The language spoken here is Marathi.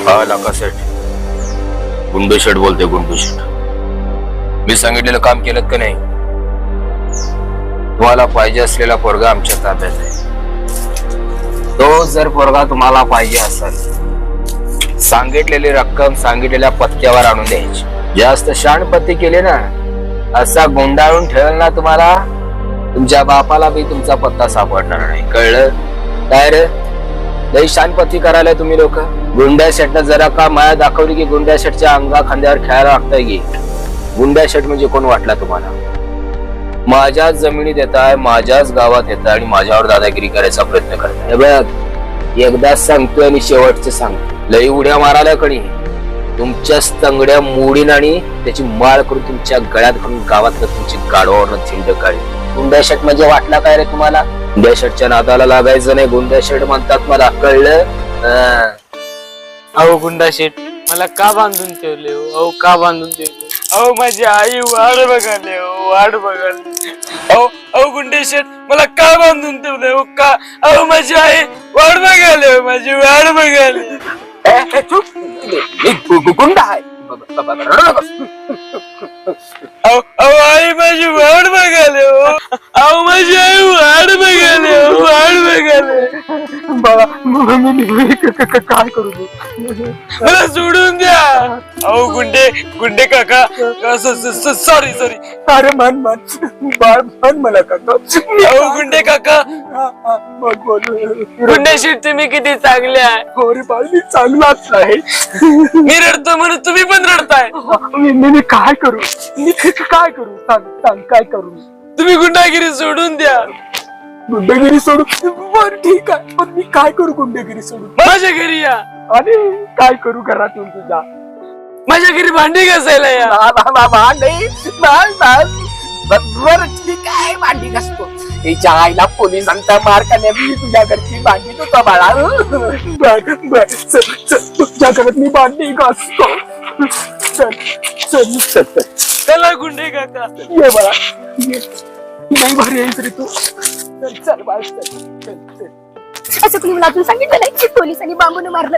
हा लाका सेठ, गुंडू शेठ बोलते. गुंडू शेठ, मी सांगितलेलं काम केलं का नाही? तुम्हाला पाहिजे असलेला पोरगा आमच्या ताब्यात आहे. तो जर पोरगा तुम्हाला पाहिजे असेल, सांगितलेली रक्कम सांगितलेल्या पत्त्यावर आणून द्यायची. जास्त शाणपत्ती केली ना, असा गुंडाळून ठेवल ना तुम्हाला, तुमच्या बापाला बी तुमचा पत्ता सापडणार नाही. कळलं? काय रे, लई शानपत्ती करायला तुम्ही लोक. गुंड्या शेटनं जरा का माया दाखवली की गुंड्या शेटच्या अंगा खांद्यावर खेळायला लागतंय की. गुंड्या शेट म्हणजे कोण वाटला तुम्हाला? माझ्याच जमिनीत येताय, माझ्याच गावात येताय आणि माझ्यावर दादागिरी करायचा प्रयत्न करताय. हे बघ, एकदाच सांगतोय आणि शेवटचं सांगतो, लई उड्या मारायला कणी तुमच्या तंगड्या मोडीन आणि त्याची माळ करून तुमच्या गळ्यात घालून गावातलं तुमची गाडवावरनं थिंड काढी. गुंड्या शेट म्हणजे वाटला काय रे तुम्हाला? गुंड्या शेटच्या नादाला लागायचं नाही. गुंड्या शेट म्हणतात मला. कळलं? अहो गुंडा शेठ, मला का बांधून ठेवले हो? अहो का बांधून ठेवले? अहो माझी आई वाट बघाले हो, वाट बघाले. अहो गुंडे शेठ, मला का बांधून ठेवले हो? का? अहो माझी आई वाट बघाले हो, माझी वाट बघाले. गुंडा आहे. अहो आई माझी वाट बघाले हो. अहो माझी आई वाट बघाले हो, वाट बघाले. काय करू तू? मला सोडून द्या. अहो गुंडे काका, सॉरी. अरे मन बाळ मन मला काका. अहो गुंडे काका, बोल. गुंडे शेठ तुम्ही किती चांगले आहे. हो रे बाळ, मी चांगलाच आहे. मी रडतो म्हणून तुम्ही पण रडताय. मी काय करू? मी काय करू? सांग काय करू? तुम्ही गुंडागिरी सोडून द्या. गुंडगिरी सोडू? बरं ठीक आहे, पण मी काय करू गुंडगिरी सोडून? माझ्या घरी या. आणि काय करू घरातून तुझ्या? माझ्या घरी भांडी घासायला या. बरं ठीक आहे, भांडी घासतो. तिच्या आईला पोलिसांचा मार करण्या मी तुझ्या घरची भांडी तुझा बाळा. बर तुझ्या घरात मी भांडी घासतो. चल चला गुंडे काका. ये बाळा, ये. नाही भारी आहेस रे तू. चल बाळ, चल. असं कुणी मला अजून सांगितलं नाही की पोलिसांनी बांबून मारलं.